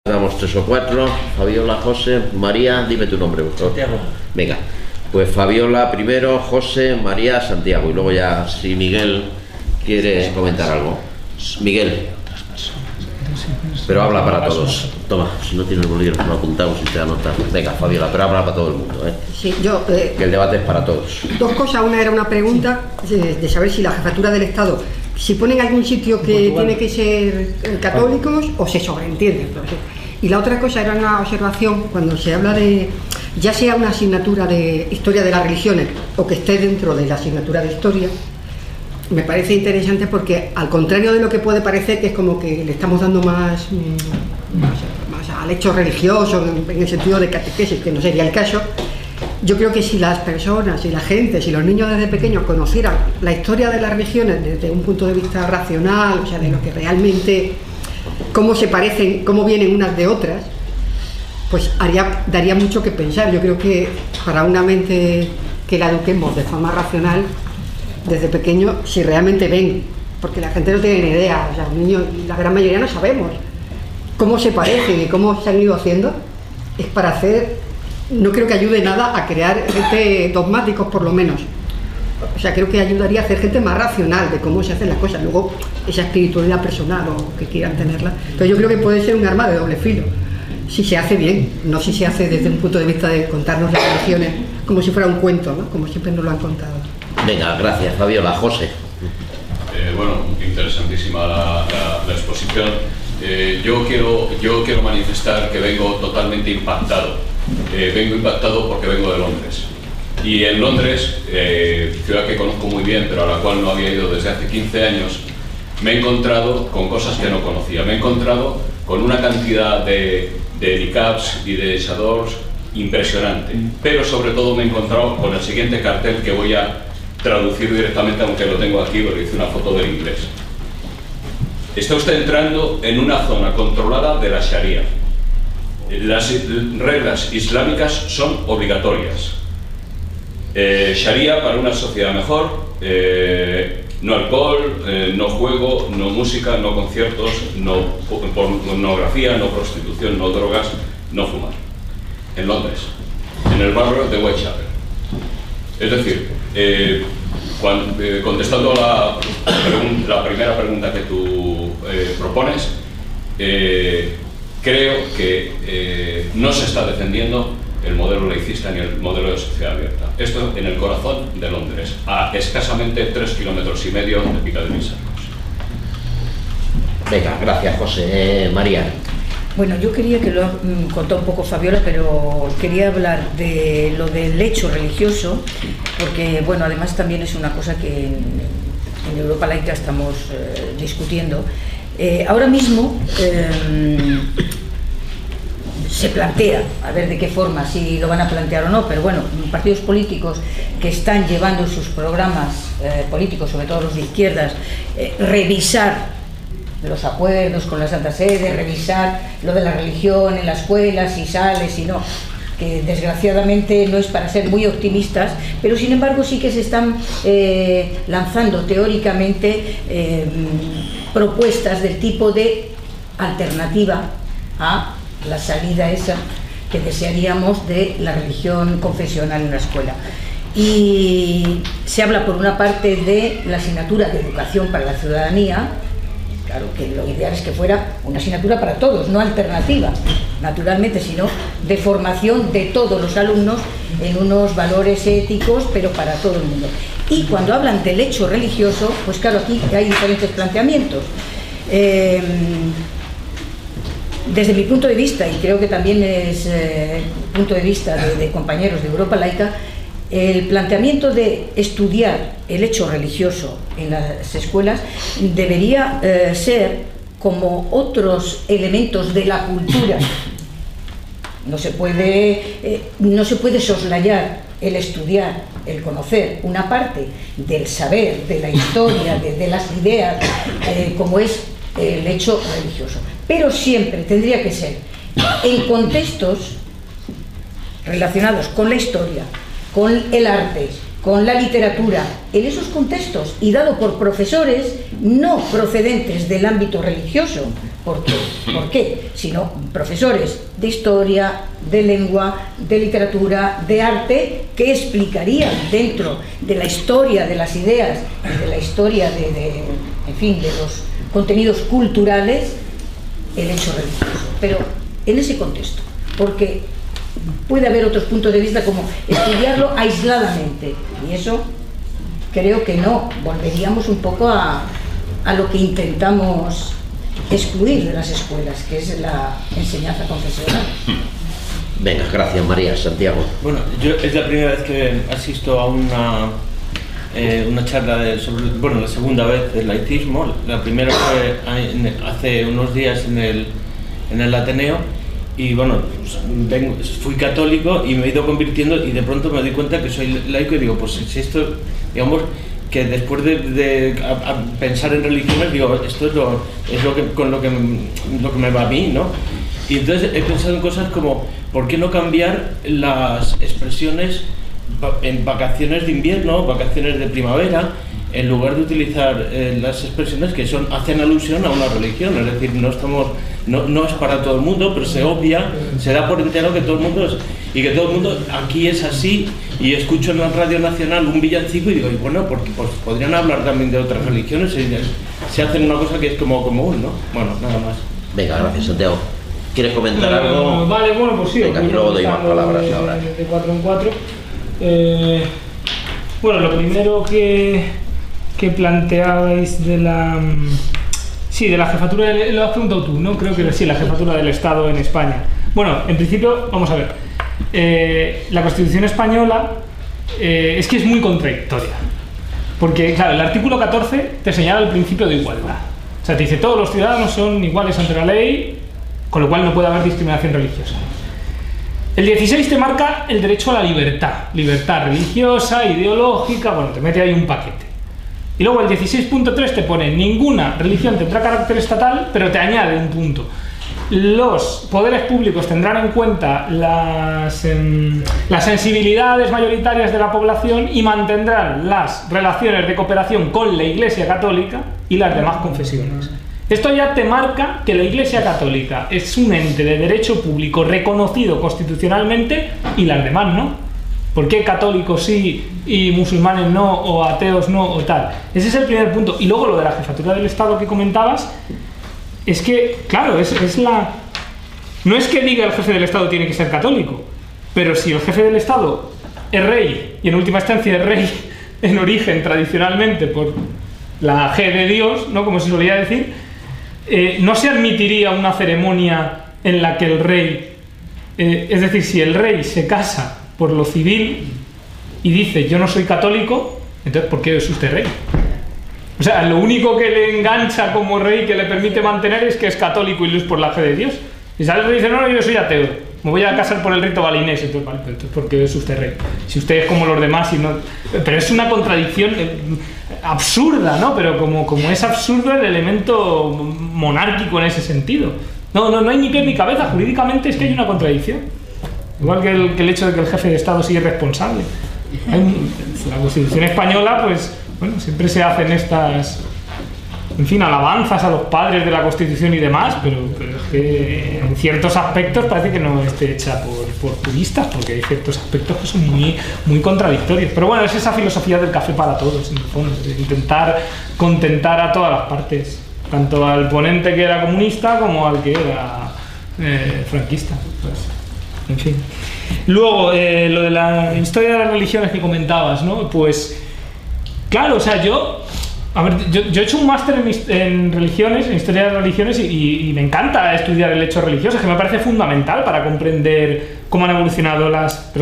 Damos 3 o 4, Fabiola, José, María, dime tu nombre, por favor. Santiago. Venga, pues Fabiola primero, José, María, Santiago, y luego ya si Miguel quiere comentar algo. Miguel, pero habla para todos. Toma, si no tienes el bolígrafo lo apuntamos y te anotas. Venga, Fabiola, pero habla para todo el mundo, ¿eh? Sí, yo... Que el debate es para todos. Dos cosas. Una era una pregunta de saber si la jefatura del Estado, si pone en algún sitio que tiene que ser católicos o se sobreentiende. Y la otra cosa era una observación cuando se habla de, ya sea una asignatura de historia de las religiones o que esté dentro de la asignatura de historia, me parece interesante porque al contrario de lo que puede parecer, que es como que le estamos dando más al hecho religioso en el sentido de catequesis, que no sería el caso. Yo creo que si las personas, si la gente, si los niños desde pequeños conocieran la historia de las religiones desde un punto de vista racional, o sea, de lo que realmente, cómo se parecen, cómo vienen unas de otras, pues daría mucho que pensar. Yo creo que para una mente que la eduquemos de forma racional desde pequeño, si realmente ven, porque la gente no tiene ni idea, o sea, los niños, la gran mayoría no sabemos cómo se parecen y cómo se han ido haciendo, es para hacer, no creo que ayude nada a crear gente dogmáticos por lo menos. O sea, creo que ayudaría a hacer gente más racional de cómo se hacen las cosas, luego esa espiritualidad personal o que quieran tenerla. Pero yo creo que puede ser un arma de doble filo, si se hace bien, no si se hace desde un punto de vista de contarnos las religiones como si fuera un cuento, ¿no? Como siempre nos lo han contado. Venga, gracias, Fabiola. José. Bueno, interesantísima la exposición. Yo quiero manifestar que vengo totalmente impactado. Vengo impactado porque vengo de Londres. Y en Londres, ciudad que conozco muy bien, pero a la cual no había ido desde hace 15 años, me he encontrado con cosas que no conocía. Me he encontrado con una cantidad de niqabs y de chadors impresionante. Pero sobre todo me he encontrado con el siguiente cartel que voy a traducir directamente, aunque lo tengo aquí porque hice una foto del inglés. Está usted entrando en una zona controlada de la Sharia. Las reglas islámicas son obligatorias. Sharia para una sociedad mejor, no alcohol, no juego, no música, no conciertos, no pornografía, no prostitución, no drogas, no fumar. En Londres, en el barrio de Whitechapel. Es decir, contestando la primera pregunta que tú propones, creo que no se está defendiendo el modelo laicista ni el modelo de sociedad abierta. Esto en el corazón de Londres, a escasamente 3,5 kilómetros de Piccadilly Circus. Venga, gracias, José. María. Bueno, yo quería que lo contó un poco Fabiola, pero quería hablar de lo del hecho religioso, porque, bueno, además también es una cosa que en Europa Laica estamos discutiendo. Ahora mismo se plantea, a ver de qué forma, si lo van a plantear o no, pero bueno, partidos políticos que están llevando sus programas políticos, sobre todo los de izquierdas, revisar los acuerdos con la Santa Sede, revisar lo de la religión en la escuela, si sale, si no, que desgraciadamente no es para ser muy optimistas, pero sin embargo sí que se están lanzando teóricamente propuestas del tipo de alternativa a la salida esa que desearíamos de la religión confesional en la escuela. Y se habla por una parte de la asignatura de educación para la ciudadanía. Claro que lo ideal es que fuera una asignatura para todos, no alternativa, naturalmente, sino de formación de todos los alumnos en unos valores éticos, pero para todo el mundo. Y cuando hablan del hecho religioso, pues claro, aquí hay diferentes planteamientos. Desde mi punto de vista, y creo que también es punto de vista de compañeros de Europa Laica, el planteamiento de estudiar el hecho religioso en las escuelas debería ser como otros elementos de la cultura. No se puede soslayar el estudiar, el conocer una parte del saber, de la historia, de las ideas, como es el hecho religioso. Pero siempre tendría que ser en contextos relacionados con la historia, con el arte, con la literatura en esos contextos y dado por profesores no procedentes del ámbito religioso. ¿Por qué? Sino profesores de historia, de lengua, de literatura, de arte, que explicarían dentro de la historia de las ideas, de la historia en fin, de los contenidos culturales, el hecho religioso. Pero en ese contexto, porque puede haber otros puntos de vista como estudiarlo aisladamente, y eso creo que no, volveríamos un poco a lo que intentamos excluir de las escuelas, que es la enseñanza confesional. Venga, gracias María. Santiago. Bueno, yo es la primera vez que asisto a una charla sobre, bueno, la segunda vez del laicismo. La primera fue hace unos días en el Ateneo, y bueno, pues fui católico y me he ido convirtiendo, y de pronto me doy cuenta que soy laico y digo, pues si esto, digamos, que después de pensar en religiones, digo, esto es lo que me va a mí, ¿no? Y entonces he pensado en cosas como, ¿por qué no cambiar las expresiones en vacaciones de invierno, vacaciones de primavera, en lugar de utilizar las expresiones que hacen alusión a una religión? Es decir, no es para todo el mundo, pero se obvia, se da por entero que todo el mundo y que todo el mundo aquí es así. Y escucho en la Radio Nacional un villancico y digo, y bueno, porque pues podrían hablar también de otras religiones, se hacen una cosa que es como común, ¿no? Bueno, nada más. Venga, gracias Santiago. ¿Quieres comentar algo? Vale, bueno, pues sí. Venga, y luego doy más palabras ahora. De 4 en 4. Bueno, lo primero que planteabais de la... Sí, de la jefatura, lo has preguntado tú, ¿no? Creo que sí, la jefatura del Estado en España. Bueno, en principio, vamos a ver. La Constitución española es que es muy contradictoria. Porque, claro, el artículo 14 te señala el principio de igualdad. O sea, te dice, todos los ciudadanos son iguales ante la ley, con lo cual no puede haber discriminación religiosa. El 16 te marca el derecho a la libertad religiosa, ideológica, bueno, te mete ahí un paquete. Y luego el 16.3 te pone, ninguna religión tendrá carácter estatal, pero te añade un punto. Los poderes públicos tendrán en cuenta las sensibilidades mayoritarias de la población y mantendrán las relaciones de cooperación con la Iglesia Católica y las demás confesiones. Esto ya te marca que la Iglesia Católica es un ente de derecho público reconocido constitucionalmente y las demás no. ¿Por qué católicos sí y musulmanes no, o ateos no, o tal? Ese es el primer punto. Y luego lo de la jefatura del Estado que comentabas, es que, claro, no es que diga el jefe del Estado tiene que ser católico, pero si el jefe del Estado es rey, y en última instancia es rey en origen tradicionalmente por la G de Dios, ¿no?, como se solía decir, no se admitiría una ceremonia en la que el rey, es decir, si el rey se casa por lo civil y dice yo no soy católico, entonces ¿por qué es usted rey? O sea, lo único que le engancha como rey, que le permite mantener, es que es católico y luz por la fe de Dios. Y sale y dice, no, yo soy ateo, me voy a casar por el rito balinés. Entonces, vale, entonces ¿por qué es usted rey? Si usted es como los demás y no... Pero es una contradicción absurda, ¿no? Pero como es absurdo el elemento monárquico en ese sentido. No hay ni pie ni cabeza, jurídicamente es que hay una contradicción. Igual que el hecho de que el jefe de Estado sí es responsable. La Constitución española, pues, bueno, siempre se hacen estas, en fin, alabanzas a los padres de la Constitución y demás, pero es que en ciertos aspectos parece que no esté hecha por juristas, porque hay ciertos aspectos que son muy contradictorios. Pero bueno, es esa filosofía del café para todos, en el fondo, de intentar contentar a todas las partes, tanto al ponente que era comunista como al que era franquista, pues. En fin. Luego, lo de la historia de las religiones que comentabas, ¿no? Pues, claro, o sea, yo he hecho un máster en religiones, en historia de las religiones, y me encanta estudiar el hecho religioso, es que me parece fundamental para comprender cómo han evolucionado las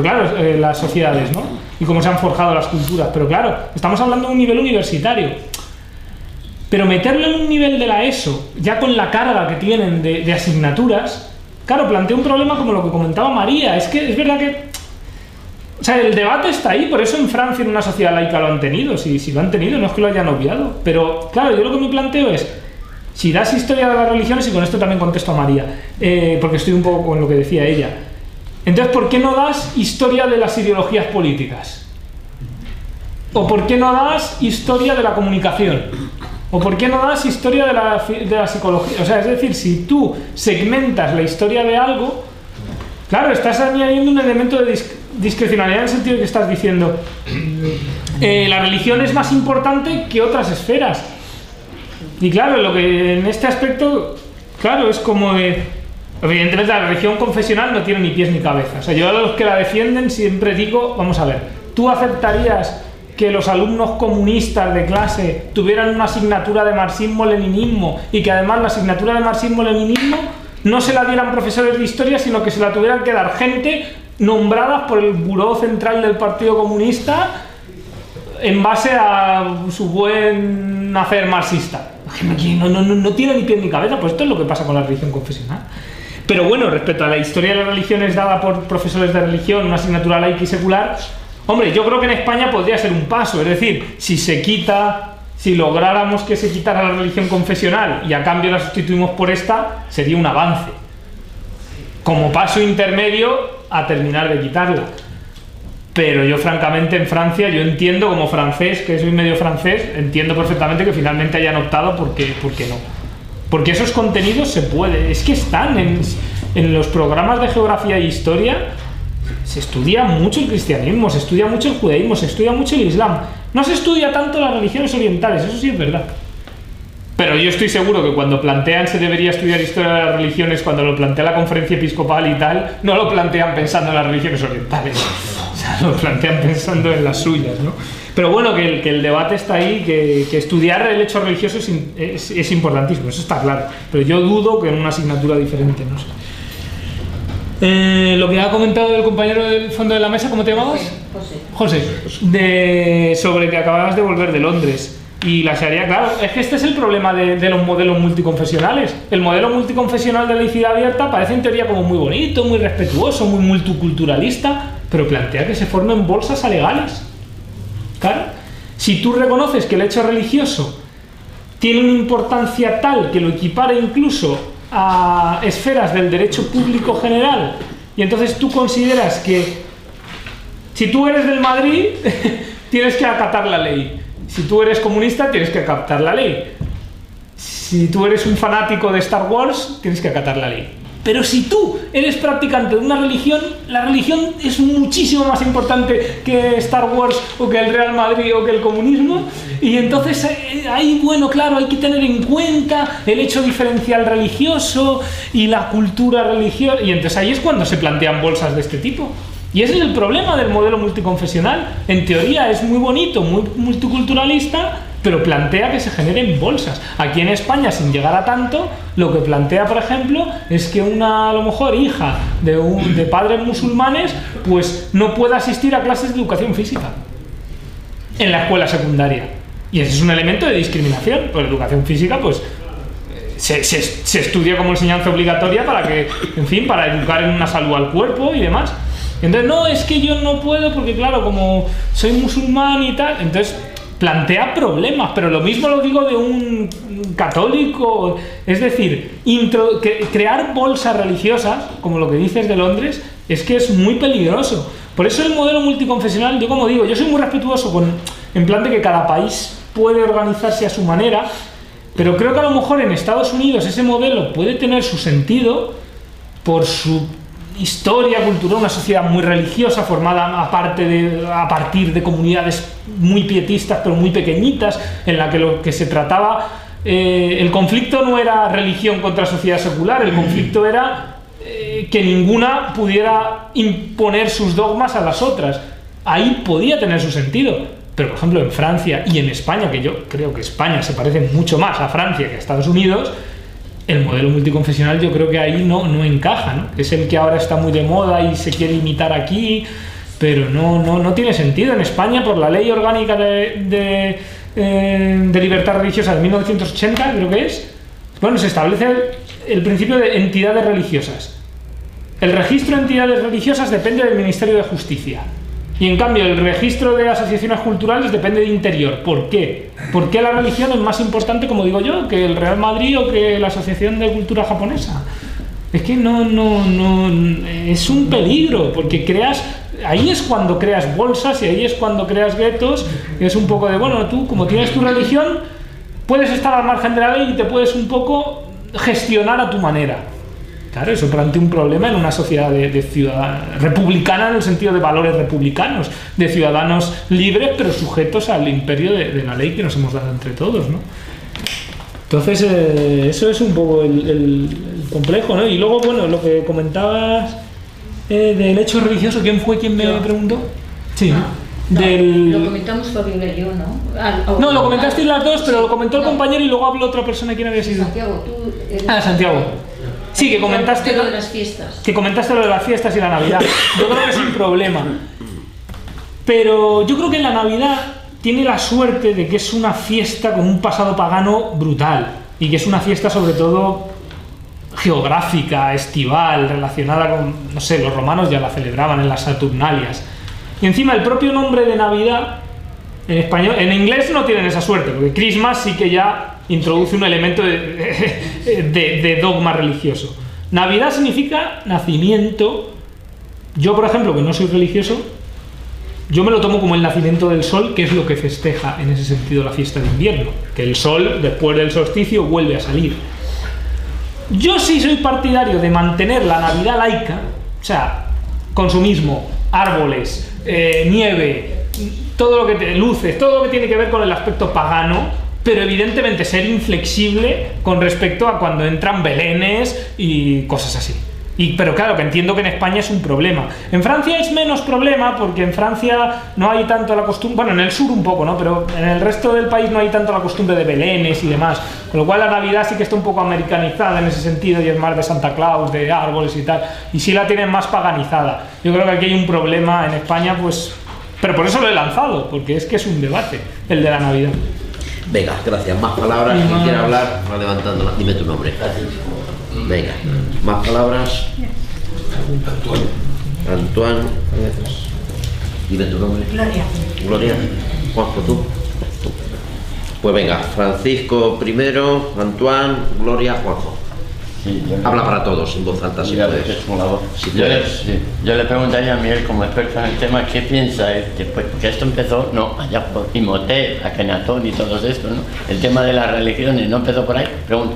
sociedades, ¿no? Y cómo se han forjado las culturas. Pero claro, estamos hablando de un nivel universitario. Pero meterlo en un nivel de la ESO, ya con la carga que tienen de asignaturas, claro, plantea un problema como lo que comentaba María. Es que es verdad que... O sea, el debate está ahí, por eso en Francia, en una sociedad laica, lo han tenido. Si lo han tenido, no es que lo hayan obviado. Pero, claro, yo lo que me planteo es, si das historia de las religiones, y con esto también contesto a María, porque estoy un poco con lo que decía ella, entonces, ¿por qué no das historia de las ideologías políticas? ¿O por qué no das historia de la comunicación? ¿O por qué no das historia de la psicología? O sea, es decir, si tú segmentas la historia de algo, claro, estás añadiendo un elemento de discrecionalidad en el sentido de que estás diciendo la religión es más importante que otras esferas. Y claro, lo que en este aspecto, claro, es como evidentemente la religión confesional no tiene ni pies ni cabeza. O sea, yo a los que la defienden siempre digo, vamos a ver, ¿tú aceptarías que los alumnos comunistas de clase tuvieran una asignatura de marxismo-leninismo y que además la asignatura de marxismo-leninismo no se la dieran profesores de historia, sino que se la tuvieran que dar gente nombradas por el Buró Central del Partido Comunista en base a su buen hacer marxista? No tiene ni pie ni cabeza. Pues esto es lo que pasa con la religión confesional. Pero bueno, respecto a la historia de las religiones dada por profesores de religión, una asignatura laica y secular, hombre, yo creo que en España podría ser un paso. Es decir, si lográramos que se quitara la religión confesional y a cambio la sustituimos por esta, sería un avance como paso intermedio a terminar de quitarla. Pero yo francamente en Francia, yo entiendo como francés, que soy medio francés, entiendo perfectamente que finalmente hayan optado porque no. Porque esos contenidos se puede, es que están en los programas de geografía e historia. Se estudia mucho el cristianismo, se estudia mucho el judaísmo, se estudia mucho el islam. No se estudia tanto las religiones orientales, eso sí es verdad. Pero yo estoy seguro que cuando plantean se debería estudiar historia de las religiones, cuando lo plantea la conferencia episcopal y tal, no lo plantean pensando en las religiones orientales. O sea, lo plantean pensando en las suyas, ¿no? Pero bueno, que el debate está ahí, que estudiar el hecho religioso es importantísimo, eso está claro. Pero yo dudo que en una asignatura diferente, no sé. Lo que ha comentado el compañero del fondo de la mesa, ¿cómo te llamabas? José. Sobre que acababas de volver de Londres. Y la Sharia, claro, es que este es el problema de los modelos multiconfesionales. El modelo multiconfesional de laicidad abierta parece en teoría como muy bonito, muy respetuoso, muy multiculturalista, pero plantea que se formen bolsas alegales. Claro, si tú reconoces que el hecho religioso tiene una importancia tal que lo equipara incluso a esferas del derecho público general, y entonces tú consideras que si tú eres del Madrid tienes que acatar la ley, si tú eres comunista tienes que acatar la ley, si tú eres un fanático de Star Wars tienes que acatar la ley. Pero si tú eres practicante de una religión, la religión es muchísimo más importante que Star Wars o que el Real Madrid o que el comunismo, y entonces ahí, bueno, claro, hay que tener en cuenta el hecho diferencial religioso y la cultura religiosa, y entonces ahí es cuando se plantean bolsas de este tipo. Y ese es el problema del modelo multiconfesional. En teoría es muy bonito, muy multiculturalista, pero plantea que se generen bolsas. Aquí en España, sin llegar a tanto, lo que plantea, por ejemplo, es que una, a lo mejor, hija de padres musulmanes, pues no pueda asistir a clases de educación física en la escuela secundaria. Y ese es un elemento de discriminación. Pues educación física, pues se estudia como enseñanza obligatoria para que, en fin, para educar en una salud al cuerpo y demás. Entonces, no, es que yo no puedo porque, claro, como soy musulmán y tal, entonces plantea problemas, pero lo mismo lo digo de un católico. Es decir, crear bolsas religiosas, como lo que dices de Londres, es que es muy peligroso. Por eso el modelo multiconfesional, yo como digo, yo soy muy respetuoso en plan de que cada país puede organizarse a su manera, pero creo que a lo mejor en Estados Unidos ese modelo puede tener su sentido por su historia, cultura, una sociedad muy religiosa formada a partir de comunidades muy pietistas pero muy pequeñitas, en la que lo que se trataba, el conflicto no era religión contra sociedad secular, el conflicto era que ninguna pudiera imponer sus dogmas a las otras. Ahí podía tener su sentido, pero por ejemplo en Francia y en España, que yo creo que España se parece mucho más a Francia que a Estados Unidos, el modelo multiconfesional yo creo que ahí no encaja, ¿no? Es el que ahora está muy de moda y se quiere imitar aquí, pero no tiene sentido. En España, por la Ley Orgánica de Libertad Religiosa de 1980, creo que es, bueno, se establece el principio de entidades religiosas. El registro de entidades religiosas depende del Ministerio de Justicia. Y en cambio el registro de asociaciones culturales depende de Interior. ¿Por qué? ¿Por qué la religión es más importante, como digo yo, que el Real Madrid o que la Asociación de Cultura Japonesa? Es que no es un peligro, porque creas ahí es cuando creas bolsas y ahí es cuando creas guetos, y es un poco de, bueno, tú como tienes tu religión, puedes estar al margen de la ley y te puedes un poco gestionar a tu manera. Claro, eso plantea un problema en una sociedad de ciudadanos, republicana en el sentido de valores republicanos, de ciudadanos libres pero sujetos al imperio de la ley que nos hemos dado entre todos, ¿no? Entonces, eso es un poco el complejo, ¿no? Y luego, bueno, lo que comentabas del hecho religioso, ¿quién fue quien me preguntó? Sí. No, lo comentamos Fabiola y yo, ¿no? No, lo comentasteis las dos, pero lo comentó el compañero y luego habló otra persona. ¿Quién había sido? Santiago, tú eres... Santiago. Sí, que comentaste lo de las fiestas. Que comentaste lo de las fiestas y la Navidad. Yo creo que es un problema. Pero yo creo que la Navidad tiene la suerte de que es una fiesta con un pasado pagano brutal. Y que es una fiesta sobre todo geográfica, estival, relacionada con, no sé, los romanos ya la celebraban en las Saturnalias. Y encima el propio nombre de Navidad, en español, en inglés no tienen esa suerte, porque Christmas sí que ya introduce un elemento de dogma religioso. Navidad significa nacimiento. Yo, por ejemplo, que no soy religioso, yo me lo tomo como el nacimiento del sol, que es lo que festeja en ese sentido la fiesta de invierno, que el sol, después del solsticio, vuelve a salir. Yo sí soy partidario de mantener la Navidad laica, o sea, consumismo, árboles, nieve, todo lo que luces, todo lo que tiene que ver con el aspecto pagano, pero evidentemente ser inflexible con respecto a cuando entran belenes y cosas así. Pero claro, que entiendo que en España es un problema. En Francia es menos problema porque en Francia no hay tanto la costumbre, bueno, en el sur un poco, ¿no? Pero en el resto del país no hay tanto la costumbre de belenes y demás. Con lo cual la Navidad sí que está un poco americanizada en ese sentido y es más de Santa Claus, de árboles y tal. Y sí la tienen más paganizada. Yo creo que aquí hay un problema en España, pues... Pero por eso lo he lanzado, porque es que es un debate, el de la Navidad. Venga, gracias. Más palabras. Quien quiera hablar, va levantando. Dime tu nombre. Venga, más palabras. Antoine. Dime tu nombre. Gloria. Juanjo, tú. Pues venga, Francisco primero, Antoine, Gloria, Juanjo. Sí, habla para todos en voz alta si puedes. Yo le preguntaría a Miguel, como experto en el tema, ¿qué piensa él? Pues, porque esto empezó, no, allá por Imhotep, Akenatón y todos estos, ¿no? El tema de las religiones no empezó por ahí, pregunto.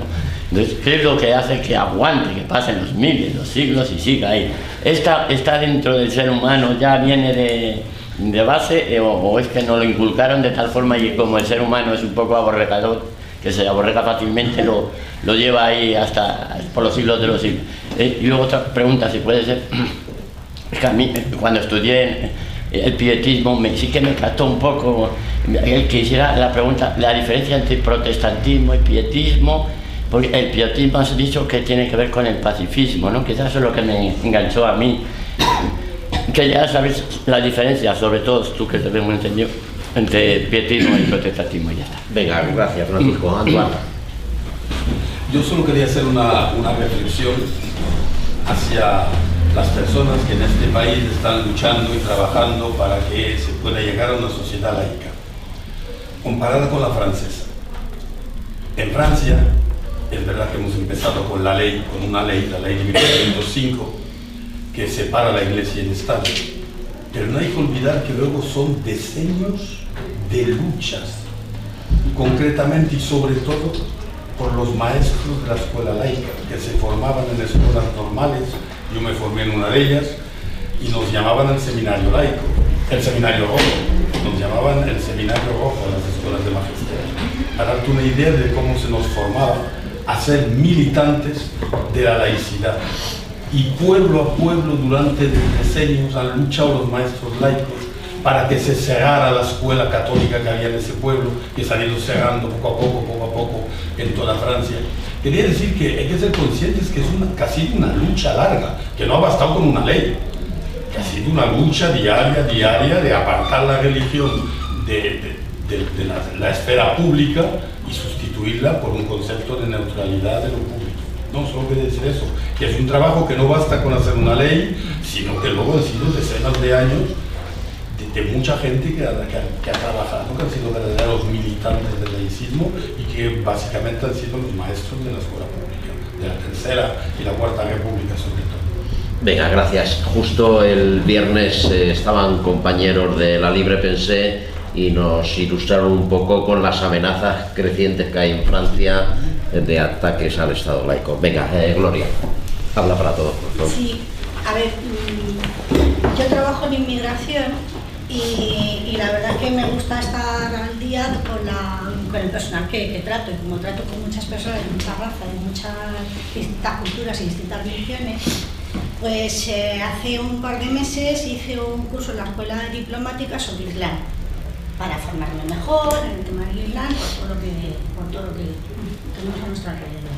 Entonces, ¿qué es lo que hace que aguante, que pasen los miles, los siglos y siga ahí? ¿Está dentro del ser humano, ya viene de base, o es que no lo inculcaron de tal forma y como el ser humano es un poco aborregador, que se aborrega fácilmente, lo lleva ahí hasta por los siglos de los siglos? Y luego otra pregunta, si puede ser, es que a mí cuando estudié el pietismo sí que me captó un poco, quisiera la pregunta, la diferencia entre protestantismo y pietismo, porque el pietismo has dicho que tiene que ver con el pacifismo, ¿no? Quizás eso es lo que me enganchó a mí. Quería saber la diferencia, sobre todo tú que te ves muy entendido, entre pietismo y protestantismo, y ya está. Venga, gracias Francisco. Antoine. Yo solo quería hacer una reflexión hacia las personas que en este país están luchando y trabajando para que se pueda llegar a una sociedad laica, comparada con la francesa. En Francia, es verdad que hemos empezado con la ley, la ley de 1905, que separa la Iglesia y el Estado, pero no hay que olvidar que luego son decenios de luchas, concretamente y sobre todo por los maestros de la escuela laica, que se formaban en escuelas normales. Yo me formé en una de ellas y nos llamaban el seminario laico, el seminario rojo, nos llamaban el seminario rojo en las escuelas de magisterio, para darte una idea de cómo se nos formaba a ser militantes de la laicidad. Y pueblo a pueblo durante decenios han luchado los maestros laicos para que se cerrara la escuela católica que había en ese pueblo, que se ha ido cerrando poco a poco en toda Francia. Quería decir que hay que ser conscientes que es casi una lucha larga, que no ha bastado con una ley, que ha sido una lucha diaria de apartar la religión de la esfera pública y sustituirla por un concepto de neutralidad de lo público. No, solo quiere decir eso, que es un trabajo que no basta con hacer una ley, sino que luego han sido decenas de años de mucha gente que ha trabajado, que han sido verdaderos militantes del laicismo y que básicamente han sido los maestros de la escuela pública, de la Tercera y la Cuarta República sobre todo. Venga, gracias. Justo el viernes estaban compañeros de La Libre Pensée y nos ilustraron un poco con las amenazas crecientes que hay en Francia de ataques al Estado laico. Venga, Gloria, habla para todos, por favor. Sí, a ver, yo trabajo en inmigración y la verdad que me gusta estar al día con el personal que trato, y como trato con muchas personas de muchas razas, de muchas distintas culturas y distintas religiones, pues hace un par de meses hice un curso en la Escuela Diplomática sobre Islam, para formarme mejor en el tema del Islam, por todo lo que tenemos a nuestro alrededor.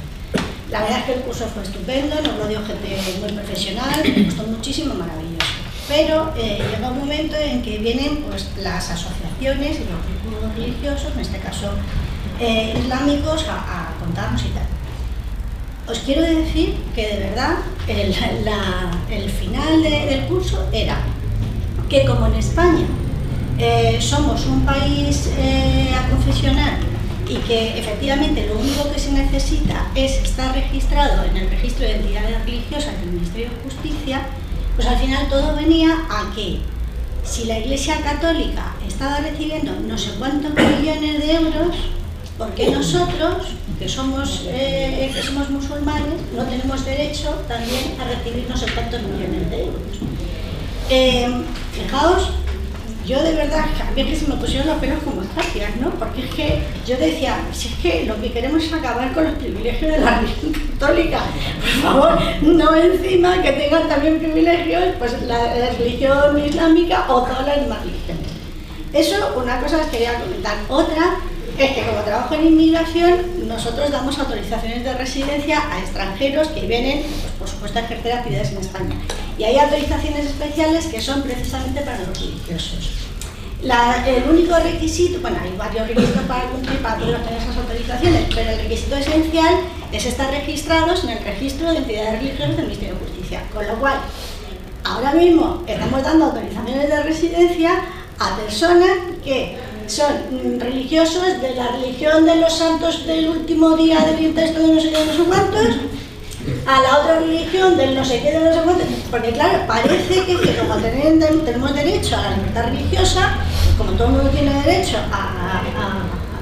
La verdad es que el curso fue estupendo, nos lo dio gente muy profesional, me gustó muchísimo, maravilloso. Pero llega un momento en que vienen pues, las asociaciones y los grupos religiosos, en este caso islámicos, a contarnos y tal. Os quiero decir que de verdad el final del curso era que como en España somos un país aconfesional y que efectivamente lo único que se necesita es estar registrado en el registro de entidades religiosas del Ministerio de Justicia, pues al final todo venía a que si la Iglesia Católica estaba recibiendo no sé cuántos millones de euros, ¿por qué nosotros, que somos musulmanes, no tenemos derecho también a recibir no sé cuántos millones de euros? Fijaos, yo de verdad, a mí es que se me pusieron los pelos como escarpias, ¿no? Porque es que yo decía, si es que lo que queremos es acabar con los privilegios de la religión católica, por favor, no encima que tengan también privilegios pues la religión islámica o todas las demás religiones. Eso, una cosa os quería comentar. Otra es que como trabajo en inmigración, nosotros damos autorizaciones de residencia a extranjeros que vienen, pues, por supuesto, a ejercer actividades en España. Y hay autorizaciones especiales que son precisamente para los religiosos. El único requisito, bueno, hay varios requisitos para cumplir para poder obtener esas autorizaciones, pero el requisito esencial es estar registrados en el registro de entidades religiosas del Ministerio de Justicia. Con lo cual, ahora mismo estamos dando autorizaciones de residencia a personas que son religiosos de la religión de los santos del último día del intento de no sé qué de no sé cuántos, a la otra religión del no sé qué de no sé cuántos, porque claro, parece que como tenemos derecho a la libertad religiosa, como todo el mundo tiene derecho a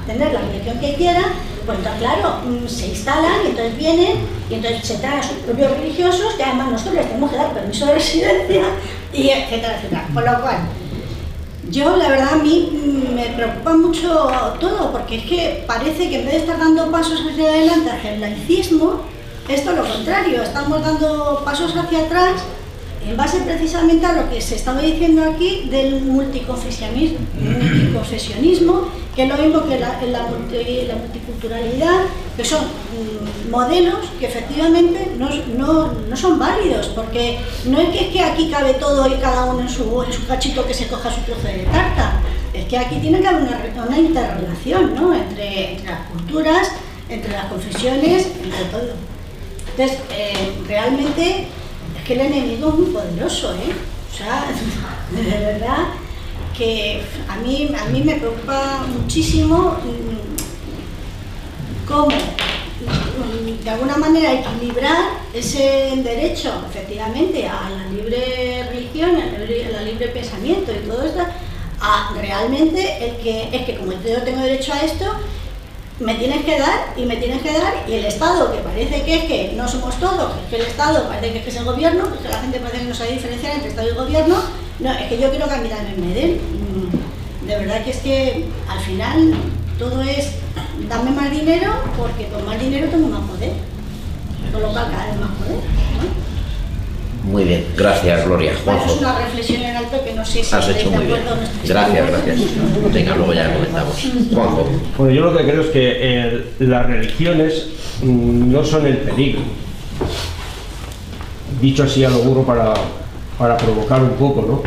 tener la religión que quiera, pues entonces claro, se instalan y entonces vienen y entonces se traen a sus propios religiosos, que además nosotros les tenemos que dar permiso de residencia, y etcétera, etcétera. Con lo cual, yo, la verdad, a mí me preocupa mucho todo, porque es que parece que en vez de estar dando pasos hacia adelante hacia el laicismo, esto es lo contrario, estamos dando pasos hacia atrás en base precisamente a lo que se estaba diciendo aquí del multiconfesionismo, que es lo mismo que la multiculturalidad, que son modelos que efectivamente no son válidos, porque no es que aquí cabe todo y cada uno en su cachito que se coja su trozo de tarta, es que aquí tiene que haber una interrelación, ¿no? entre las culturas, entre las confesiones, entre todo. Entonces, realmente es que el enemigo es muy poderoso, ¿eh? O sea, de verdad que a mí me preocupa muchísimo cómo de alguna manera equilibrar ese derecho efectivamente a la libre religión, al libre pensamiento y todo esto, a realmente el que es que como yo tengo derecho a esto, me tienes que dar, y el Estado, que parece que es que no somos todos, que el Estado parece que es el gobierno, que la gente parece que no sabe diferenciar entre Estado y gobierno, no, es que yo quiero cambiar el Medel. De verdad que es que al final todo es dame más dinero, porque con más dinero tengo más poder, con lo cual cada vez más poder, ¿no? Muy bien, gracias Gloria. Juanjo. Es una reflexión en alto que no sé si has hecho muy bien. Gracias. Venga, luego ya comentamos. Juanjo. Bueno, yo lo que creo es que las religiones no son el peligro. Dicho así a lo burro para provocar un poco, ¿no?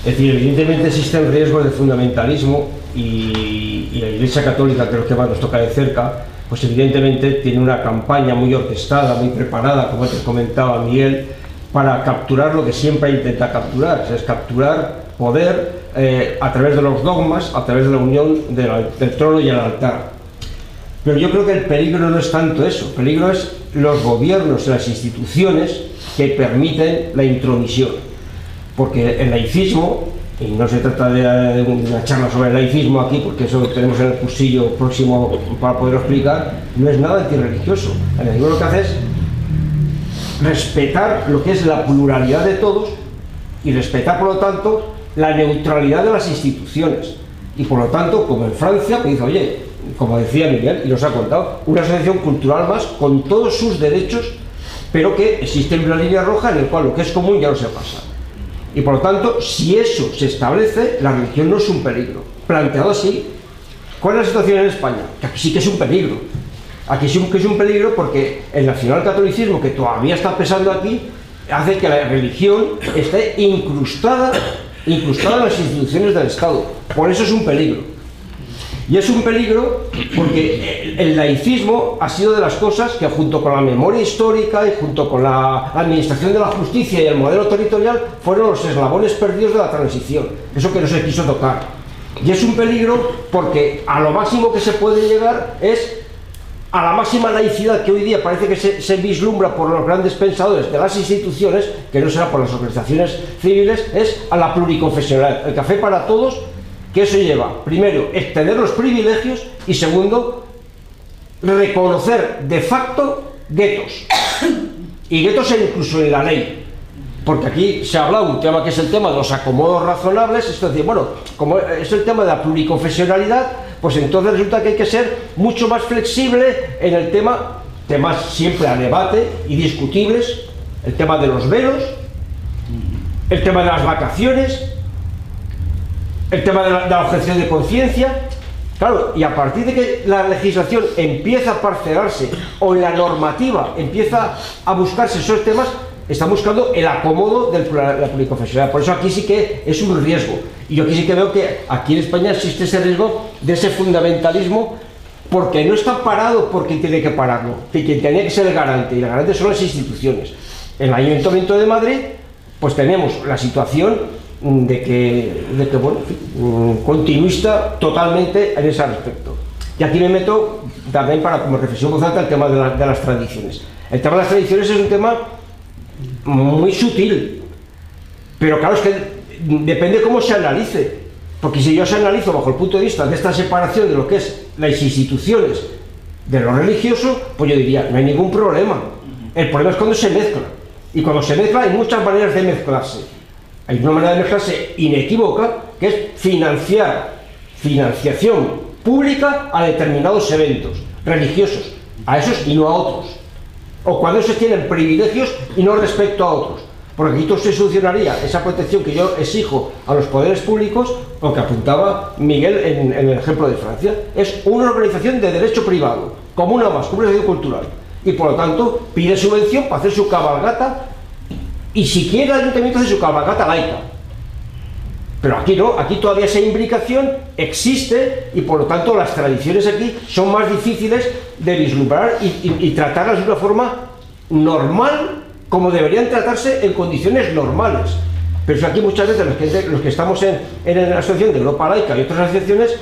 Es decir, evidentemente existen riesgos de fundamentalismo y la Iglesia Católica, que es lo que más nos toca de cerca, pues evidentemente tiene una campaña muy orquestada, muy preparada, como te comentaba Miguel, para capturar lo que siempre intenta capturar, es capturar poder a través de los dogmas, a través de la unión del trono y el altar. Pero yo creo que el peligro no es tanto eso, el peligro es los gobiernos y las instituciones que permiten la intromisión. Porque el laicismo, y no se trata de una charla sobre el laicismo aquí, porque eso lo tenemos en el cursillo próximo para poderlo explicar, no es nada antirreligioso. El laicismo lo que hace es respetar lo que es la pluralidad de todos y respetar, por lo tanto, la neutralidad de las instituciones. Y por lo tanto, como en Francia, pues dice, oye, como decía Miguel, y nos ha contado, una asociación cultural más con todos sus derechos, pero que existe una línea roja en la cual lo que es común ya no se pasa. Y por lo tanto, si eso se establece, la religión no es un peligro. Planteado así, ¿cuál es la situación en España? Que aquí sí que es un peligro. Aquí sí que es un peligro porque el nacionalcatolicismo, que todavía está pesando aquí, hace que la religión esté incrustada en las instituciones del Estado. Por eso es un peligro. Y es un peligro porque el laicismo ha sido de las cosas que, junto con la memoria histórica y junto con la administración de la justicia y el modelo territorial, fueron los eslabones perdidos de la transición. Eso que no se quiso tocar. Y es un peligro porque a lo máximo que se puede llegar es a la máxima laicidad que hoy día parece que se vislumbra por los grandes pensadores de las instituciones, que no será por las organizaciones civiles, es a la pluriconfesionalidad, el café para todos, que eso lleva, primero, extender los privilegios y segundo, reconocer de facto guetos, y guetos incluso en la ley. Porque aquí se ha hablado de un tema que es el tema de los acomodos razonables, es decir, bueno, como es el tema de la pluriconfesionalidad, pues entonces resulta que hay que ser mucho más flexible en el tema, temas siempre a debate y discutibles, el tema de los velos, el tema de las vacaciones, el tema de la objeción de conciencia. Claro, y a partir de que la legislación empieza a parcelarse o la normativa empieza a buscarse esos temas, está buscando el acomodo de la pluriconfesionalidad. Por eso aquí sí que es un riesgo. Y yo aquí sí que veo que aquí en España existe ese riesgo de ese fundamentalismo, porque no está parado por quien tiene que pararlo, que quien tenía que ser el garante, y el garante son las instituciones. En el Ayuntamiento de Madrid, pues tenemos la situación de que bueno, continuista totalmente en ese aspecto. Y aquí me meto también para, como reflexión constante, el tema de las tradiciones. El tema de las tradiciones es un tema muy sutil, pero claro, es que depende cómo se analice, porque si yo se analizo bajo el punto de vista de esta separación de lo que es las instituciones de lo religioso, pues yo diría, no hay ningún problema. El problema es cuando se mezcla, y cuando se mezcla hay muchas maneras de mezclarse. Hay una manera de mezclarse inequívoca, que es financiación pública a determinados eventos religiosos, a esos y no a otros. O cuando se tienen privilegios y no respecto a otros. Porque aquí todo se solucionaría esa protección que yo exijo a los poderes públicos, lo que apuntaba Miguel en el ejemplo de Francia. Es una organización de derecho privado, como una más, como una asociación cultural. Y por lo tanto pide subvención para hacer su cabalgata, y si quiere el ayuntamiento hace su cabalgata laica. Pero aquí no, aquí todavía esa imbricación existe y por lo tanto las tradiciones aquí son más difíciles de vislumbrar y tratarlas de una forma normal, como deberían tratarse en condiciones normales. Pero eso aquí muchas veces los que estamos en la asociación de Europa Laica y otras asociaciones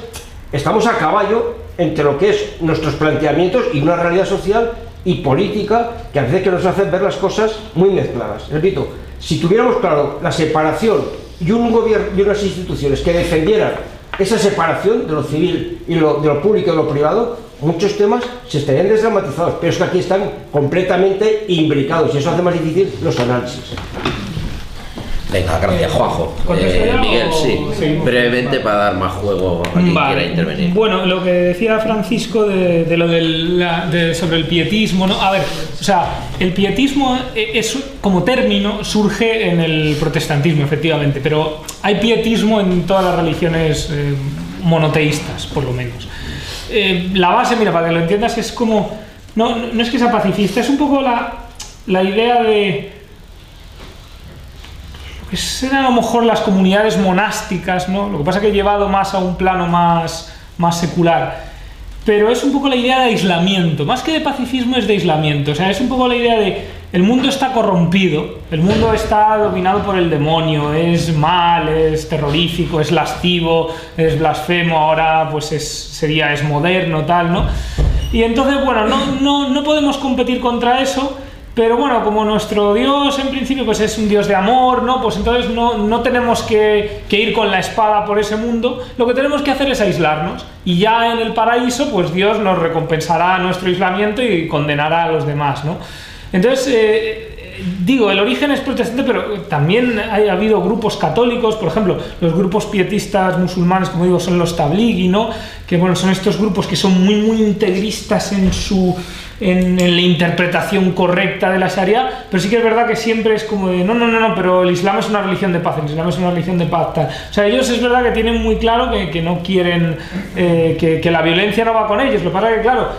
estamos a caballo entre lo que es nuestros planteamientos y una realidad social y política que a veces que nos hacen ver las cosas muy mezcladas. Repito, si tuviéramos claro la separación y un gobierno y unas instituciones que defendieran esa separación de lo civil y de lo público y de lo privado, muchos temas se estarían desdramatizados, pero es que aquí están completamente imbricados y eso hace más difícil los análisis. Venga, gracias, Juanjo. Miguel, sí, brevemente para dar más juego a quien quiera intervenir. Bueno, lo que decía Francisco de lo sobre el pietismo, ¿no? A ver, o sea, el pietismo es, como término surge en el protestantismo, efectivamente, pero hay pietismo en todas las religiones monoteístas, por lo menos. La base, mira, para que lo entiendas, es como, no es que sea pacifista, es un poco la idea de que serán a lo mejor las comunidades monásticas, ¿no? Lo que pasa es que he llevado más a un plano más secular, pero es un poco la idea de aislamiento, más que de pacifismo es de aislamiento, o sea, es un poco la idea de el mundo está corrompido, el mundo está dominado por el demonio, es mal, es terrorífico, es lascivo, es blasfemo, ahora pues es moderno, tal, ¿no? Y entonces, bueno, no podemos competir contra eso, pero bueno, como nuestro Dios en principio pues es un Dios de amor, ¿no? Pues entonces no tenemos que ir con la espada por ese mundo, lo que tenemos que hacer es aislarnos, y ya en el paraíso pues Dios nos recompensará nuestro aislamiento y condenará a los demás, ¿no? Entonces, digo, el origen es protestante, pero también ha habido grupos católicos, por ejemplo, los grupos pietistas musulmanes, como digo, son los tablighi, ¿no? Que bueno, son estos grupos que son muy integristas en la interpretación correcta de la Sharia, pero sí que es verdad que siempre es como de no, pero el Islam es una religión de paz, el Islam es una religión de paz, tal. O sea, ellos es verdad que tienen muy claro que no quieren, que la violencia no va con ellos. Lo que pasa es que, claro,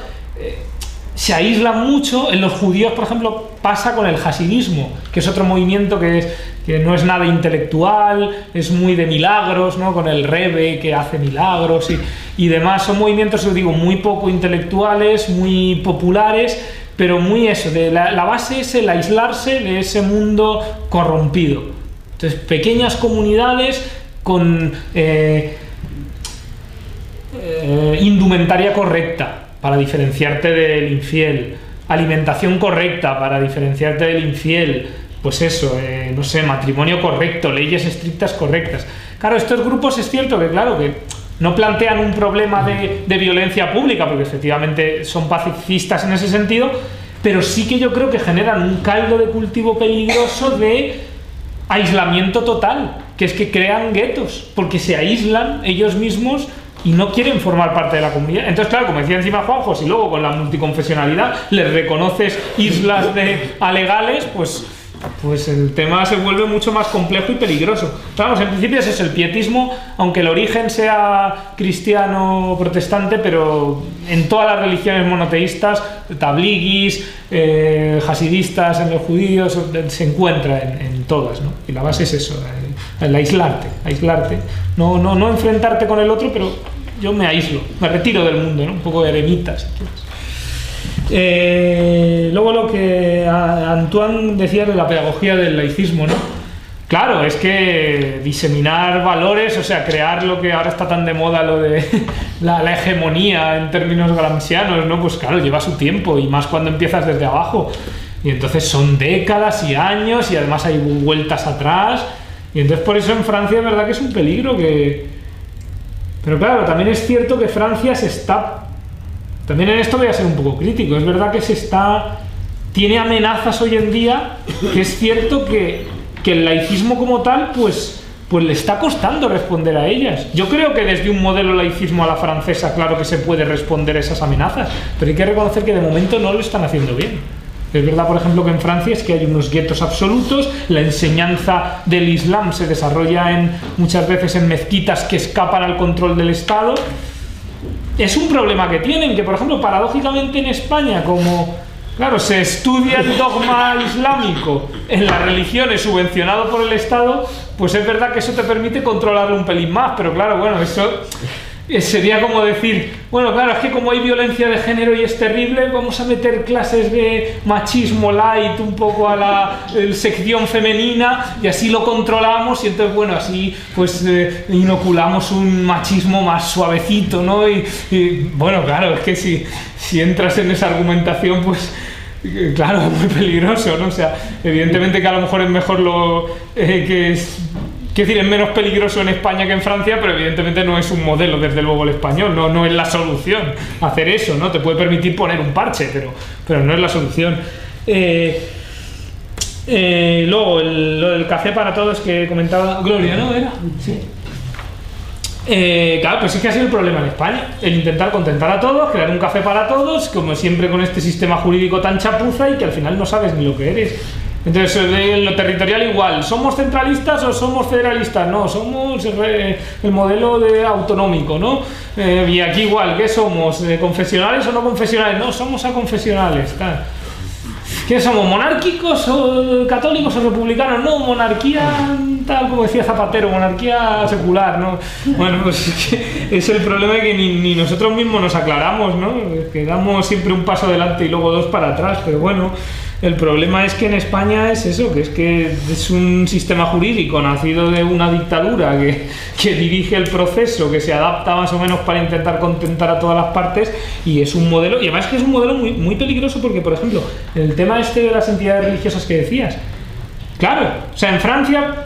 se aíslan mucho. En los judíos, por ejemplo, pasa con el hasidismo, que es otro movimiento que no es nada intelectual, es muy de milagros, ¿no? Con el Rebbe que hace milagros y demás. Son movimientos, os digo, muy poco intelectuales, muy populares, pero muy eso, la base es el aislarse de ese mundo corrompido. Entonces, pequeñas comunidades con indumentaria correcta para diferenciarte del infiel, alimentación correcta para diferenciarte del infiel, pues eso, no sé, matrimonio correcto, leyes estrictas correctas. Claro, estos grupos es cierto que, claro, que no plantean un problema de violencia pública, porque efectivamente son pacifistas en ese sentido, pero sí que yo creo que generan un caldo de cultivo peligroso de aislamiento total, que es que crean guetos, porque se aíslan ellos mismos y no quieren formar parte de la comunidad. Entonces, claro, como decía encima Juanjo, si luego con la multiconfesionalidad les reconoces islas alegales, pues el tema se vuelve mucho más complejo y peligroso. Vamos, en principio es eso, el pietismo, aunque el origen sea cristiano o protestante, pero en todas las religiones monoteístas, tablighis, hasidistas, en los judíos, se encuentra en todas, ¿no? Y la base es eso, el aislarte. No enfrentarte con el otro, pero yo me aíslo, me retiro del mundo, ¿no? Un poco de eremita, si quieres. Luego lo que Antoine decía de la pedagogía del laicismo, ¿no? Claro, es que diseminar valores, o sea, crear lo que ahora está tan de moda, lo de la hegemonía en términos gramscianos, ¿no? Pues claro, lleva su tiempo, y más cuando empiezas desde abajo. Y entonces son décadas y años, y además hay vueltas atrás. Y entonces por eso en Francia es verdad que es un peligro Pero claro, también es cierto que Francia también en esto voy a ser un poco crítico, es verdad que tiene amenazas hoy en día, que es cierto que el laicismo como tal, pues le está costando responder a ellas. Yo creo que desde un modelo laicismo a la francesa, claro que se puede responder a esas amenazas, pero hay que reconocer que de momento no lo están haciendo bien. Es verdad, por ejemplo, que en Francia es que hay unos guetos absolutos, la enseñanza del Islam se desarrolla muchas veces en mezquitas que escapan al control del Estado. Es un problema que tienen, que por ejemplo, paradójicamente en España, como, claro, se estudia el dogma islámico en las religiones subvencionado por el Estado, pues es verdad que eso te permite controlarlo un pelín más, pero claro, bueno, eso sería como decir, bueno, claro, es que como hay violencia de género y es terrible, vamos a meter clases de machismo light un poco a la sección femenina y así lo controlamos, y entonces, bueno, así pues inoculamos un machismo más suavecito, ¿no? Y bueno, claro, es que si entras en esa argumentación, pues claro, es muy peligroso, ¿no? O sea, evidentemente que a lo mejor es mejor quiero decir, es menos peligroso en España que en Francia, pero evidentemente no es un modelo, desde luego, el español. No es la solución hacer eso, ¿no? Te puede permitir poner un parche, pero no es la solución. Luego, lo del café para todos que comentaba Gloria, ¿no? ¿Era? Sí. Claro, pues sí que ha sido el problema en España, el intentar contentar a todos, crear un café para todos, como siempre con este sistema jurídico tan chapuza, y que al final no sabes ni lo que eres. Entonces, en lo territorial igual, ¿somos centralistas o somos federalistas? No, somos el modelo autonómico, ¿no? Y aquí igual, ¿qué somos? ¿Confesionales o no confesionales? No, somos aconfesionales, claro. ¿Qué somos? ¿Monárquicos o católicos o republicanos? No, monarquía tal como decía Zapatero, monarquía secular, ¿no? Bueno, pues es el problema de que ni nosotros mismos nos aclaramos, ¿no? Que damos siempre un paso adelante y luego dos para atrás, pero bueno, El problema es que en España es eso, que es un sistema jurídico nacido de una dictadura que dirige el proceso, que se adapta más o menos para intentar contentar a todas las partes, y es un modelo, y además que es un modelo muy, muy peligroso porque, por ejemplo, el tema de las entidades religiosas que decías, claro, o sea, en Francia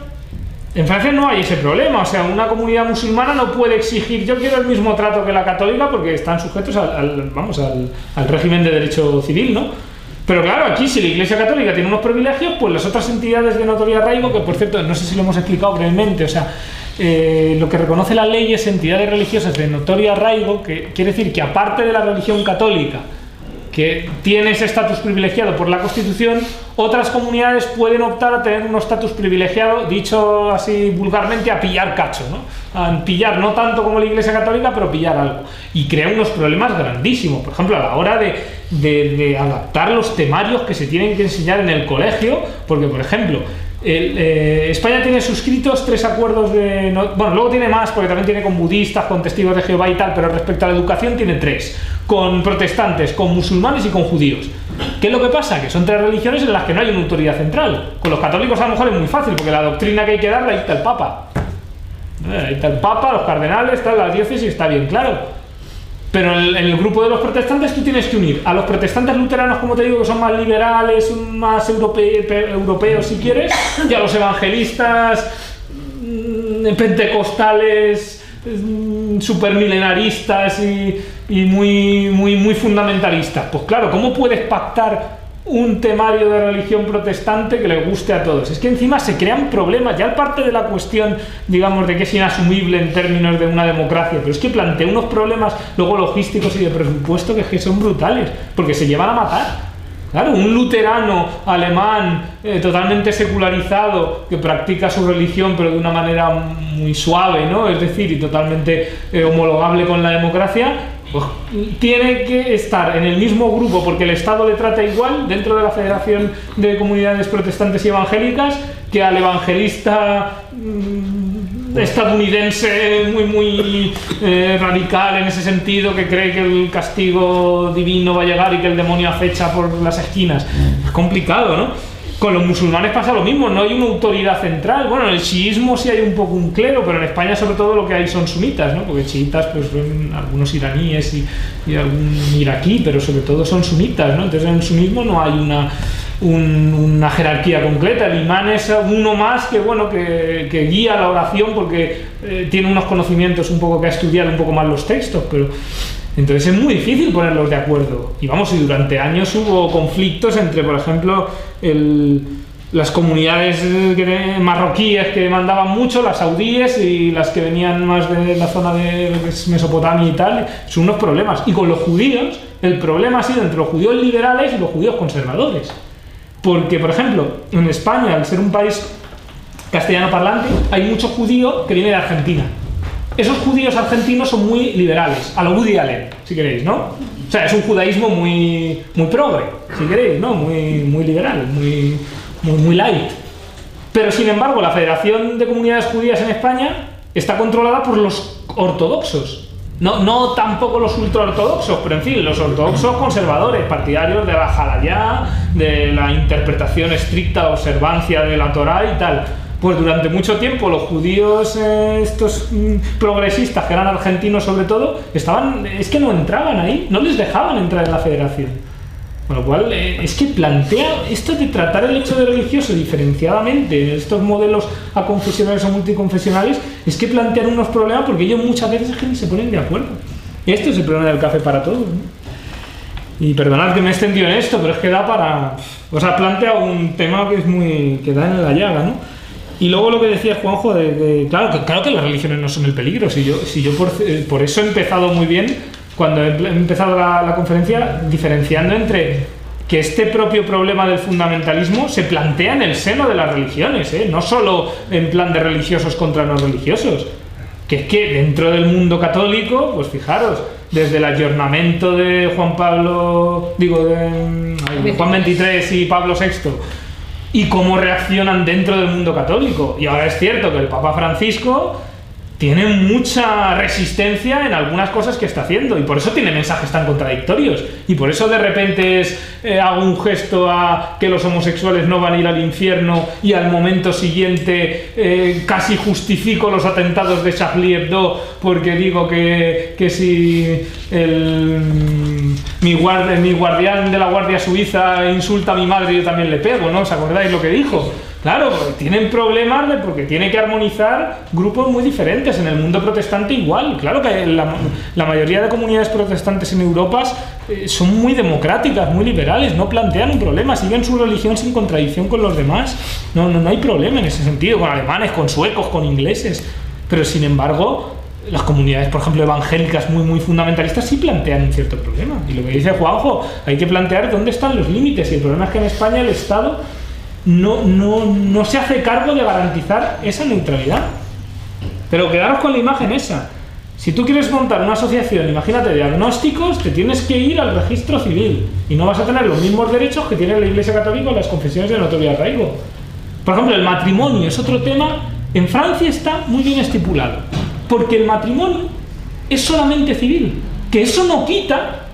no hay ese problema, o sea, una comunidad musulmana no puede exigir yo quiero el mismo trato que la católica porque están sujetos al régimen de derecho civil, ¿no? Pero claro, aquí si la Iglesia Católica tiene unos privilegios, pues las otras entidades de notorio arraigo, que por cierto, no sé si lo hemos explicado brevemente, o sea, lo que reconoce la ley es entidades religiosas de notorio arraigo, que quiere decir que aparte de la religión católica, que tiene ese estatus privilegiado por la Constitución, otras comunidades pueden optar a tener un estatus privilegiado, dicho así vulgarmente, a pillar cacho, ¿no? A pillar, no tanto como la Iglesia Católica, pero pillar algo. Y crea unos problemas grandísimos, por ejemplo, a la hora de adaptar los temarios que se tienen que enseñar en el colegio, porque, por ejemplo, España tiene suscritos 3 acuerdos bueno, luego tiene más porque también tiene con budistas, con testigos de Jehová y tal, pero respecto a la educación tiene 3, con protestantes, con musulmanes y con judíos. ¿Qué es lo que pasa? Que son 3 religiones en las que no hay una autoridad central. Con los católicos a lo mejor es muy fácil porque la doctrina que hay que dar la dicta el Papa. Ahí está el Papa, los cardenales, está la diócesis, está bien claro. Pero en el grupo de los protestantes tú tienes que unir a los protestantes luteranos, como te digo, que son más liberales, más europeos si quieres, y a los evangelistas pentecostales, supermilenaristas y muy fundamentalistas. Pues claro, ¿cómo puedes pactar un temario de religión protestante que le guste a todos? Es que encima se crean problemas, ya aparte de la cuestión, digamos, de que es inasumible en términos de una democracia, pero es que plantea unos problemas luego logísticos y de presupuesto que son brutales, porque se llevan a matar. Claro, un luterano alemán totalmente secularizado que practica su religión pero de una manera muy suave, ¿no? Es decir, y totalmente homologable con la democracia, pues tiene que estar en el mismo grupo porque el Estado le trata igual dentro de la Federación de Comunidades Protestantes y Evangélicas que al evangelista estadounidense muy radical en ese sentido, que cree que el castigo divino va a llegar y que el demonio acecha por las esquinas. Es complicado, ¿no? Con los musulmanes pasa lo mismo, no hay una autoridad central. Bueno, en el chiismo sí hay un poco un clero, pero en España sobre todo lo que hay son sunitas, ¿no? Porque chiitas pues son algunos iraníes y algún iraquí, pero sobre todo son sunitas, ¿no? Entonces en el sunismo no hay una jerarquía completa. El imán es uno más que, bueno, que guía la oración porque tiene unos conocimientos un poco que ha estudiado un poco más los textos, pero entonces es muy difícil ponerlos de acuerdo. Y vamos, y durante años hubo conflictos entre, por ejemplo, las comunidades marroquíes que mandaban mucho, las saudíes y las que venían más de la zona de Mesopotamia y tal. Son unos problemas. Y con los judíos, el problema ha sido entre los judíos liberales y los judíos conservadores. Porque, por ejemplo, en España, al ser un país castellano parlante, hay mucho judío que viene de Argentina. Esos judíos argentinos son muy liberales, a lo Woody Allen, si queréis, ¿no? O sea, es un judaísmo muy progre, si queréis, ¿no? Muy liberal, muy light. Pero, sin embargo, la Federación de Comunidades Judías en España está controlada por los ortodoxos. No tampoco los ultraortodoxos, pero en fin, los ortodoxos conservadores, partidarios de la Halayá, de la interpretación estricta, observancia de la Torá y tal. Pues durante mucho tiempo los judíos, estos progresistas, que eran argentinos sobre todo, es que no entraban ahí, no les dejaban entrar en la federación. Con lo cual, es que plantea esto de tratar el hecho de religioso diferenciadamente, estos modelos aconfesionales o multiconfesionales, es que plantean unos problemas porque ellos muchas veces es que ni se ponen de acuerdo. Y esto es el problema del café para todos, ¿no? Y perdonad que me he extendido en esto, pero es que da para... O sea, plantea un tema que da en la llaga, ¿no? Y luego lo que decía Juanjo, claro que las religiones no son el peligro. Si yo por eso he empezado muy bien, cuando he empezado la conferencia, diferenciando entre que este propio problema del fundamentalismo se plantea en el seno de las religiones, no solo en plan de religiosos contra no religiosos. Que es que dentro del mundo católico, pues fijaros, desde el ayornamiento de Juan XXIII y Pablo VI, y cómo reaccionan dentro del mundo católico. Y ahora es cierto que el Papa Francisco tiene mucha resistencia en algunas cosas que está haciendo y por eso tiene mensajes tan contradictorios y por eso de repente hago un gesto a que los homosexuales no van a ir al infierno y al momento siguiente casi justifico los atentados de Charlie Hebdo porque digo que si mi guardián de la Guardia Suiza insulta a mi madre yo también le pego, ¿no? ¿Os acordáis lo que dijo? Claro, tienen problemas porque tiene que armonizar grupos muy diferentes. En el mundo protestante igual. Claro que la mayoría de comunidades protestantes en Europa son muy democráticas, muy liberales, no plantean un problema, siguen su religión sin contradicción con los demás. No hay problema en ese sentido, con alemanes, con suecos, con ingleses. Pero sin embargo, las comunidades, por ejemplo, evangélicas muy fundamentalistas sí plantean un cierto problema. Y lo que dice Juanjo, hay que plantear dónde están los límites. Y el problema es que en España el Estado no se hace cargo de garantizar esa neutralidad. Pero quedaros con la imagen esa. Si tú quieres montar una asociación, imagínate, de agnósticos, te tienes que ir al registro civil y no vas a tener los mismos derechos que tiene la Iglesia Católica o las confesiones de notorio arraigo. Por ejemplo, el matrimonio es otro tema. En Francia está muy bien estipulado, porque el matrimonio es solamente civil, que eso no quita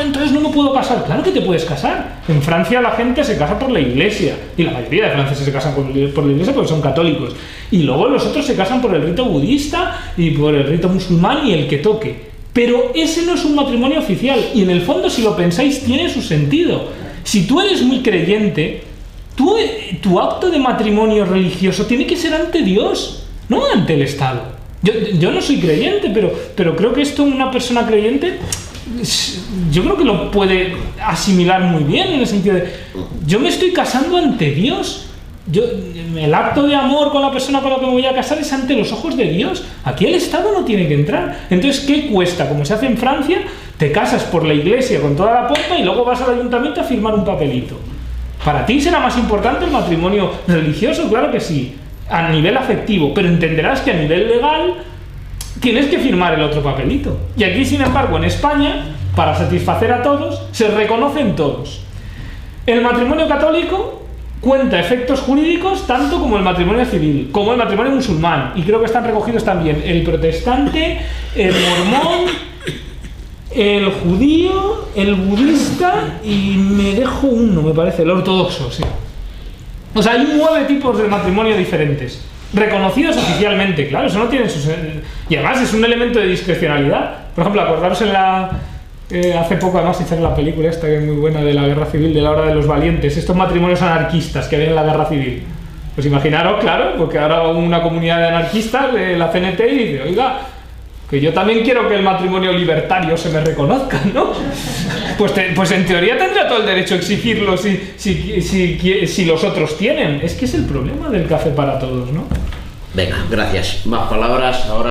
entonces no me puedo casar. Claro que te puedes casar. En Francia la gente se casa por la iglesia y la mayoría de franceses se casan por la iglesia porque son católicos y luego los otros se casan por el rito budista y por el rito musulmán y el que toque, pero ese no es un matrimonio oficial y en el fondo, si lo pensáis, tiene su sentido. Si tú eres muy creyente, tu acto de matrimonio religioso tiene que ser ante Dios, no ante el Estado. Yo no soy creyente, pero creo que esto una persona creyente, yo creo que lo puede asimilar muy bien, en el sentido de yo me estoy casando ante Dios. El acto de amor con la persona con la que me voy a casar es ante los ojos de Dios. Aquí el Estado no tiene que entrar. Entonces, ¿qué cuesta? Como se hace en Francia, te casas por la iglesia con toda la pompa y luego vas al ayuntamiento a firmar un papelito. ¿Para ti será más importante el matrimonio religioso? Claro que sí, a nivel afectivo, pero entenderás que a nivel legal tienes que firmar el otro papelito. Y aquí, sin embargo, en España, para satisfacer a todos, se reconocen todos. El matrimonio católico cuenta efectos jurídicos tanto como el matrimonio civil, como el matrimonio musulmán, y creo que están recogidos también el protestante, el mormón, el judío, el budista y me dejo uno, me parece, el ortodoxo, sí. O sea, hay 9 tipos de matrimonio diferentes, reconocidos oficialmente, claro, eso no tiene sus... Y además es un elemento de discrecionalidad. Por ejemplo, acordaros en la... hace poco además hicieron la película esta que es muy buena de la guerra civil, de la hora de los valientes, estos matrimonios anarquistas que había en la guerra civil. Pues imaginaros, claro, porque ahora una comunidad de anarquistas, la CNT, y dice, oiga, que yo también quiero que el matrimonio libertario se me reconozca, ¿no? Pues en teoría tendría todo el derecho a exigirlo si los otros tienen. Es que es el problema del café para todos, ¿no? Venga, gracias. Más palabras ahora.